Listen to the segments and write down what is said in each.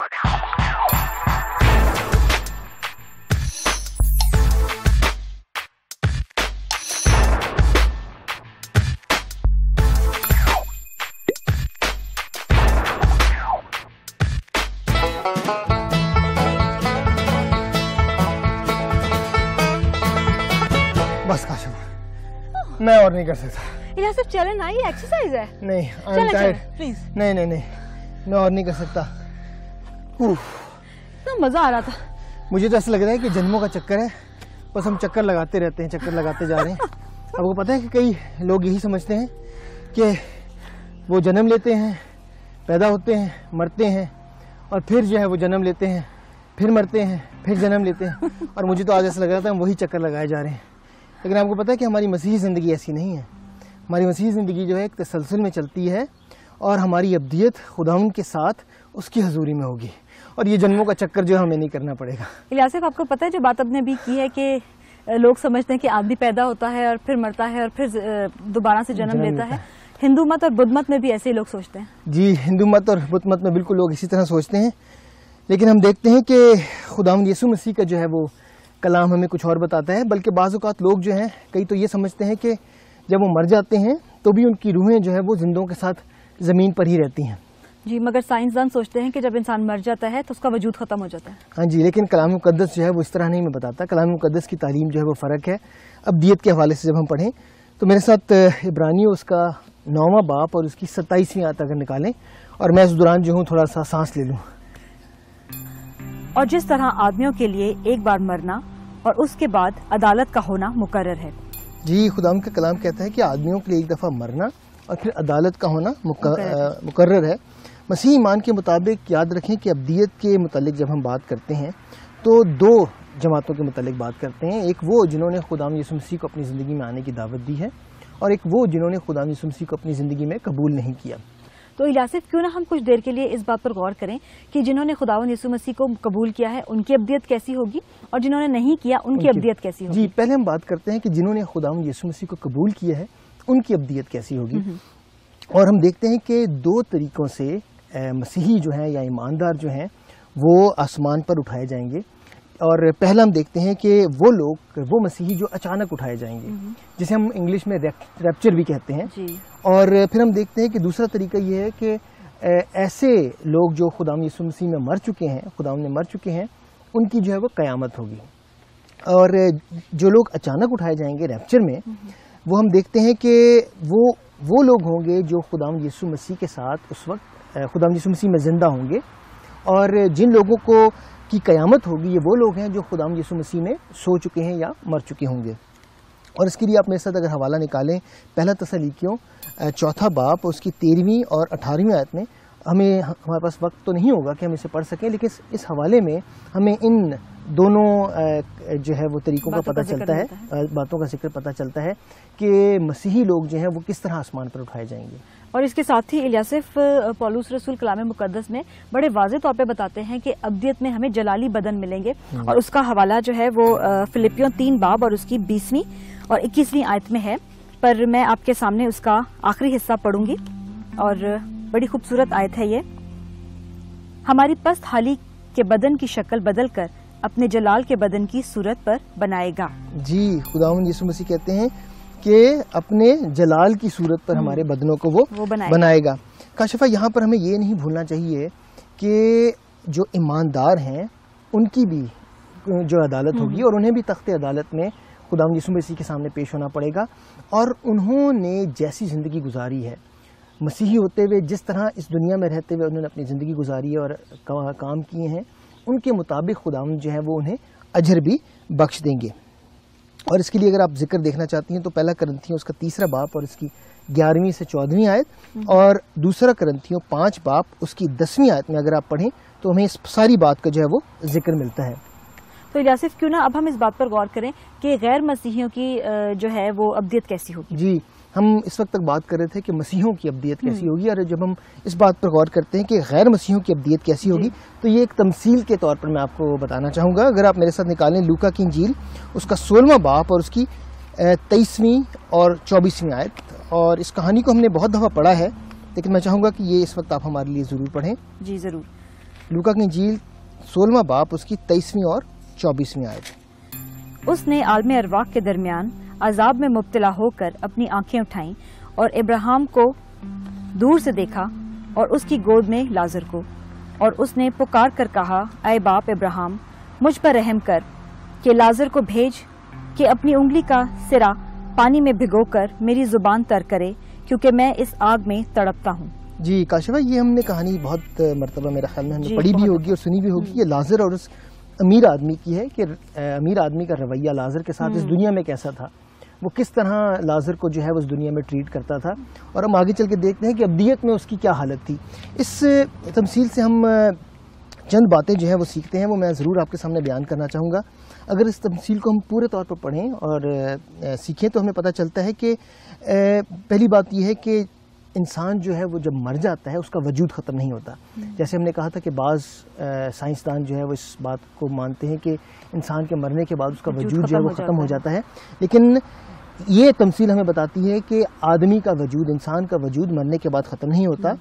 बस काशिफ, मैं और नहीं कर सकता। ये सिर्फ चलन ना, ये एक्सरसाइज है। नहीं, आई एम टायर्ड प्लीज। नहीं नहीं नहीं, मैं और नहीं कर सकता। इतना मजा आ रहा था। मुझे तो ऐसा लग रहा है कि जन्मों का चक्कर है, बस हम चक्कर लगाते रहते हैं, चक्कर लगाते जा रहे हैं। आपको पता है कि कई लोग यही समझते हैं कि वो जन्म लेते हैं, पैदा होते हैं, मरते हैं, और फिर जो है वो जन्म लेते हैं, फिर मरते हैं, फिर जन्म लेते हैं। और मुझे तो आज ऐसा लग रहा था हम वही चक्कर लगाए जा रहे हैं। लेकिन आपको पता है कि हमारी मसीही ज़िंदगी ऐसी नहीं है। हमारी मसीही ज़िंदगी जो है एक तसलसल में चलती है, और हमारी अब्दियत खुदावंद के साथ उसकी हजूरी में होगी, और ये जन्मों का चक्कर जो हमें नहीं करना पड़ेगा। इलियासिफ, आपको पता है जो बात आपने भी की है कि लोग समझते हैं कि आदमी पैदा होता है और फिर मरता है और फिर दोबारा से जन्म लेता है। हिंदू मत और बुद्ध मत में भी ऐसे ही लोग सोचते हैं। जी, हिंदू मत और बुद्ध मत में बिल्कुल लोग इसी तरह सोचते हैं। लेकिन हम देखते हैं कि खुदावंद यीशु मसीह का जो है वो कलाम हमें कुछ और बताता है। बल्कि बाज़ औक़ात लोग जो हैं, कई तो ये समझते हैं कि जब वो मर जाते हैं तो भी उनकी रूहें जो है वो जिंदों के साथ ज़मीन पर ही रहती हैं। जी, मगर साइंसदान सोचते हैं कि जब इंसान मर जाता है तो उसका वजूद ख़त्म हो जाता है। हाँ जी, लेकिन कलाम मुक़द्दस जो है वो इस तरह नहीं मैं बताता। कलाम मुक़द्दस की तालीम जो है वो फ़र्क है। अब्दियत के हवाले से जब हम पढ़ें तो मेरे साथ इब्रानियों उसका 9वां बाब और उसकी 27वीं आयत अगर निकालें, और मैं उस दौरान जो हूँ थोड़ा सा सांस ले लूँ। और जिस तरह आदमियों के लिए एक बार मरना और उसके बाद अदालत का होना मुकर्रर है। जी, खुदावंद का कलाम कहता है कि आदमियों के लिए एक दफ़ा मरना और फिर अदालत का होना मुकर्रर है। मसीही ईमान के मुताबिक याद रखें कि अब्दियत के मुतालिक जब हम बात करते हैं तो दो जमातों के मुतालिक बात करते हैं। एक वो जिन्होंने खुदावंद यीशु मसीह को अपनी ज़िंदगी में आने की दावत दी है, और एक वो जिन्होंने खुदावंद यीशु मसीह को अपनी ज़िंदगी में कबूल नहीं किया। तो इलियासिफ, क्यों ना हम कुछ देर के लिए इस बात पर गौर करें कि जिन्होंने खुदावंद यीशु मसीह को कबूल किया है उनकी अब्दियत कैसी होगी, और जिन्होंने नहीं किया उनकी अब्दियत कैसी होगी। जी, पहले हम बात करते हैं कि जिन्होंने खुदावंद यीशु मसीह को कबूल किया है उनकी अब्दियत कैसी होगी। और हम देखते हैं कि दो तरीक़ों से मसीही जो हैं या ईमानदार जो हैं वो आसमान पर उठाए जाएंगे। और पहला हम देखते हैं कि वो लोग, वो मसीही जो अचानक उठाए जाएंगे, जिसे हम इंग्लिश में रैप्चर भी कहते हैं। और फिर हम देखते हैं कि दूसरा तरीका ये है कि ऐसे लोग जो खुदावंद यीशु मसीह में मर चुके हैं, खुदावंद में मर चुके हैं, उनकी जो है वो क़यामत होगी। और जो लोग अचानक उठाए जाएंगे रैप्चर में, वो हम देखते हैं कि वो लोग होंगे जो खुदावंद यीशु मसीह के साथ उस वक्त खुदावंद यीशु मसीह में ज़िंदा होंगे। और जिन लोगों को की क़यामत होगी, ये वो लोग हैं जो खुदावंद यीशु मसीह में सो चुके हैं या मर चुके होंगे। और इसके लिए आप मेरे साथ अगर हवाला निकालें, पहला तसलीकियों 4वां बाब उसकी 13वीं और 18वीं आयत में, हमारे पास वक्त तो नहीं होगा कि हम इसे पढ़ सकें, लेकिन इस हवाले में हमें इन दोनों जो है वो तरीक़ों का पता चलता है, बातों का जिक्र पता चलता है कि मसीही लोग जो हैं वो किस तरह आसमान पर उठाए जाएंगे। और इसके साथ ही इलियासिफ, पौलुस रसूल कलाम मुक़द्दस में बड़े वाज़ेह तौर पे बताते हैं कि अब्दियत में हमें जलाली बदन मिलेंगे। और उसका हवाला जो है वो फिलिपियों 3 बाब और उसकी 20वीं और 21वीं आयत में है। पर मैं आपके सामने उसका आखिरी हिस्सा पढ़ूंगी, और बड़ी खूबसूरत आयत है ये। हमारी पस्त हाली के बदन की शक्ल बदल कर अपने जलाल के बदन की सूरत पर बनाएगा। जी, खुदावंद यीशु मसीह कहते हैं कि अपने जलाल की सूरत पर हमारे बदनों को वो बनाएगा। काशिफा, यहाँ पर हमें ये नहीं भूलना चाहिए कि जो ईमानदार हैं उनकी भी जो अदालत होगी, और उन्हें भी तख्ते अदालत में खुदावंद यीशु मसीह के सामने पेश होना पड़ेगा। और उन्होंने जैसी ज़िंदगी गुजारी है, मसीही होते हुए जिस तरह इस दुनिया में रहते हुए उन्होंने अपनी ज़िंदगी गुजारी है और काम किए हैं, उनके मुताबिक खुदावंद जो है वो उन्हें अजर भी बख्श देंगे। और इसके लिए अगर आप जिक्र देखना चाहती हैं तो पहला करंथियों उसका 3रा बाब और इसकी 11वीं से 14वीं आयत, और दूसरा करंथियों 5 बाब उसकी 10वीं आयत में अगर आप पढ़ें तो हमें इस सारी बात का जो है वो जिक्र मिलता है। तो इलियासिफ, क्यों ना अब हम इस बात पर गौर करें कि गैर मसीहियों की जो है वो अब्दियत कैसी होगी। जी, हम इस वक्त तक बात कर रहे थे कि मसीहों की अब्दियत कैसी होगी, और जब हम इस बात पर गौर करते हैं कि गैर मसीहों की अब्दियत कैसी होगी, तो ये एक तमसील के तौर पर मैं आपको बताना चाहूँगा। अगर आप मेरे साथ निकालें लूका की इंजील उसका 16वां बाब और उसकी 23वीं और 24वीं आयत, और इस कहानी को हमने बहुत दफ़ा पढ़ा है, लेकिन मैं चाहूँगा कि ये इस वक्त आप हमारे लिए ज़रूर पढ़ें। जी ज़रूर। लूका की इंजील 16वां बाब उसकी 23वीं और 24वीं आयत। उसने आलम अरवाह के दरमियान अजाब में मुब्तला होकर अपनी आंखें उठाईं और इब्राहिम को दूर से देखा और उसकी गोद में लाजर को, और उसने पुकार कर कहा, ऐ बाप इब्राहिम, मुझ पर रहम कर कि लाजर को भेज कि अपनी उंगली का सिरा पानी में भिगोकर मेरी जुबान तर करे, क्योंकि मैं इस आग में तड़पता हूँ। जी काशिफा, ये हमने कहानी बहुत मरतबा मेरे ख्याल में हमने पढ़ी भी होगी और सुनी भी होगी। ये लाजर और उस अमीर आदमी की है कि अमीर आदमी का रवैया लाजर के साथ इस दुनिया में कैसा था, वो किस तरह लाजर को जो है उस दुनिया में ट्रीट करता था, और हम आगे चल के देखते हैं कि अब्दियत में उसकी क्या हालत थी। इस तमसील से हम चंद बातें जो है वो सीखते हैं, वो मैं ज़रूर आपके सामने बयान करना चाहूँगा। अगर इस तमसील को हम पूरे तौर पर पढ़ें और सीखें तो हमें पता चलता है कि पहली बात यह है कि इंसान जो है वो जब मर जाता है उसका वजूद ख़त्म नहीं होता। जैसे हमने कहा था कि बाज़ साइंसदान जो है वो इस बात को मानते हैं कि इंसान के मरने के बाद उसका वजूद जो है वो ख़त्म हो जाता है, लेकिन ये तमसील हमें बताती है कि आदमी का वजूद, इंसान का वजूद मरने के बाद ख़त्म नहीं होता।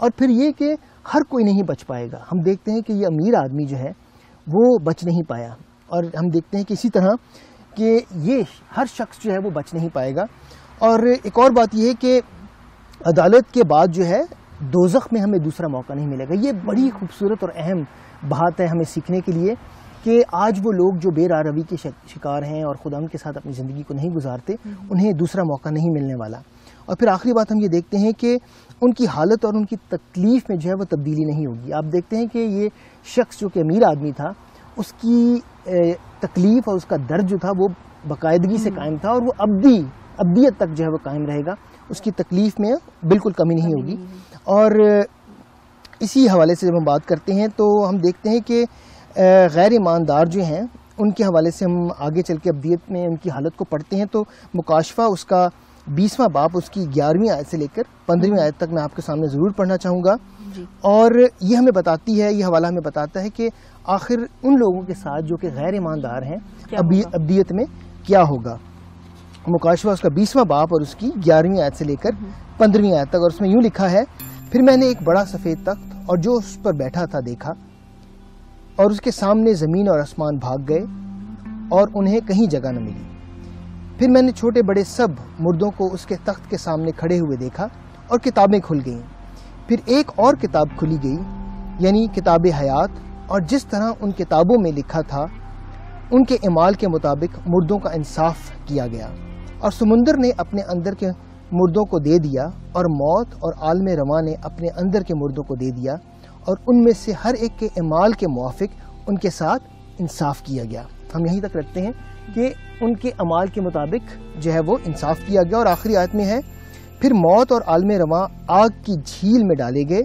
और फिर ये कि हर कोई नहीं बच पाएगा। हम देखते हैं कि ये अमीर आदमी जो है वो बच नहीं पाया, और हम देखते हैं कि इसी तरह कि ये हर शख्स जो है वो बच नहीं पाएगा। और एक और बात यह है कि अदालत के बाद जो है दोज़ख में हमें दूसरा मौका नहीं मिलेगा। ये बड़ी खूबसूरत और अहम बात है हमें सीखने के लिए कि आज वो लोग जो बेरारवी के शिकार हैं और खुदा के साथ अपनी ज़िंदगी को नहीं गुजारते, उन्हें दूसरा मौका नहीं मिलने वाला। और फिर आखिरी बात हम ये देखते हैं कि उनकी हालत और उनकी तकलीफ़ में जो है वो तब्दीली नहीं होगी। आप देखते हैं कि ये शख्स जो कि अमीर आदमी था, उसकी तकलीफ़ और उसका दर्द जो था वो बाकायदगी से कायम था, और वो अब्दियत तक जो है वो कायम रहेगा। उसकी तकलीफ़ में बिल्कुल कमी नहीं होगी। और इसी हवाले से जब हम बात करते हैं तो हम देखते हैं कि गैर ईमानदार जो हैं उनके हवाले से हम आगे चल के अब्दियत में उनकी हालत को पढ़ते हैं। तो मुकाशफा उसका 20वां बाब उसकी 11वीं आयत से लेकर 15वीं आयत तक मैं आपके सामने ज़रूर पढ़ना चाहूँगा। और ये हमें बताती है, ये हवाला हमें बताता है कि आखिर उन लोगों के साथ जो कि गैर ईमानदार हैं अब्दियत में क्या होगा। मुकाशफा उसका 20वां बाब और उसकी 11वीं आयत से लेकर 15वीं आयत तक, और उसमें यूँ लिखा है, फिर मैंने एक बड़ा सफ़ेद तख्त और जो उस पर बैठा था देखा, और उसके सामने ज़मीन और आसमान भाग गए और उन्हें कहीं जगह न मिली। फिर मैंने छोटे बड़े सब मुर्दों को उसके तख्त के सामने खड़े हुए देखा और किताबें खुल गईं। फिर एक और किताब खुली गई, यानी किताब हयात, और जिस तरह उन किताबों में लिखा था उनके इमाल के मुताबिक मुर्दों का इंसाफ किया गया, और समुंदर ने अपने अंदर के मुर्दों को दे दिया, और मौत और आलम रवा ने अपने अंदर के मुर्दों को दे दिया, और उनमें से हर एक के इमाल के मुआफिक उनके साथ इंसाफ किया गया। हम यहीं तक रखते हैं कि उनके अमाल के मुताबिक जो है वो इंसाफ किया गया। और आखिरी आयत में है, फिर मौत और आलम रवा आग की झील में डाले गए।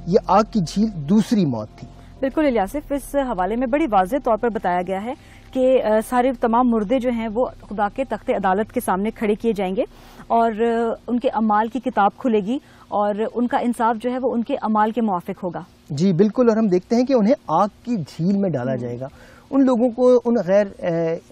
ये आग की झील दूसरी मौत थी। बिल्कुल इलियासिफ, इस हवाले में बड़ी वाज़ेह तौर पर बताया गया है कि सारे तमाम मुर्दे जो हैं वो खुदा के तख्ते अदालत के सामने खड़े किए जाएंगे, और उनके अमाल की किताब खुलेगी, और उनका इंसाफ जो है वो उनके अमाल के मुआफिक होगा। जी बिल्कुल। और हम देखते हैं कि उन्हें आग की झील में डाला जाएगा। उन लोगों को, उन गैर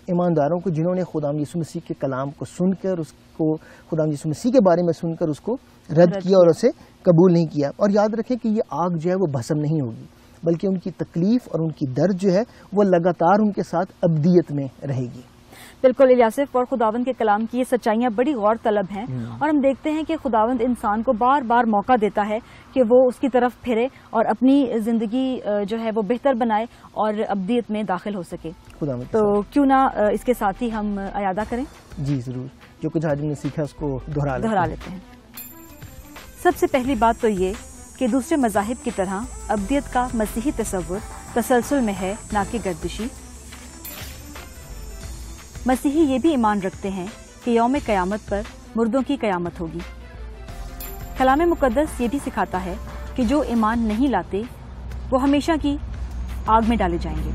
ईमानदारों को जिन्होंने खुदा यीशु मसीह के कलाम को सुनकर, उसको खुदा यीशु मसीह के बारे में सुनकर उसको रद्द किया और उसे कबूल नहीं किया। और याद रखें कि ये आग जो है वो भस्म नहीं होगी, बल्कि उनकी तकलीफ और उनकी दर्द जो है वो लगातार उनके साथ अब्दियत में रहेगी। बिल्कुल इलियासिफ, और खुदावंद के कलाम की ये सच्चाइयाँ बड़ी गौर तलब हैं, और हम देखते हैं कि खुदावंद इंसान को बार बार मौका देता है कि वो उसकी तरफ फिरे और अपनी ज़िंदगी जो है वो बेहतर बनाए और अब्दियत में दाखिल हो सके। तो क्यों ना इसके साथ ही हम अयादा करें। जी ज़रूर, जो कुछ आज हमने सीखा उसको दोहरा लेते हैं। सबसे पहली बात तो ये कि दूसरे मज़ाहिब की तरह अब्दियत का मसीही तसव्वुर तसलसल में है, ना कि गर्दिशी। मसीही ये भी ईमान रखते हैं कि यौम क़यामत पर मुर्दों की क़यामत होगी। कलाम मुक़द्दस ये भी सिखाता है कि जो ईमान नहीं लाते वो हमेशा की आग में डाले जाएंगे।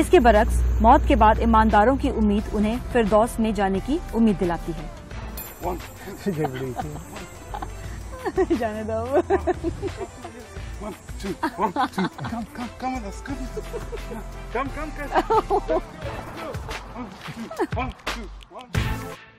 इसके बरक्स मौत के बाद ईमानदारों की उम्मीद उन्हें फिरदौस में जाने की उम्मीद दिलाती है। जाने दो। 1, 2, 1, 2. Come with us. Come, guys. 1, 2, 1, 2, 1.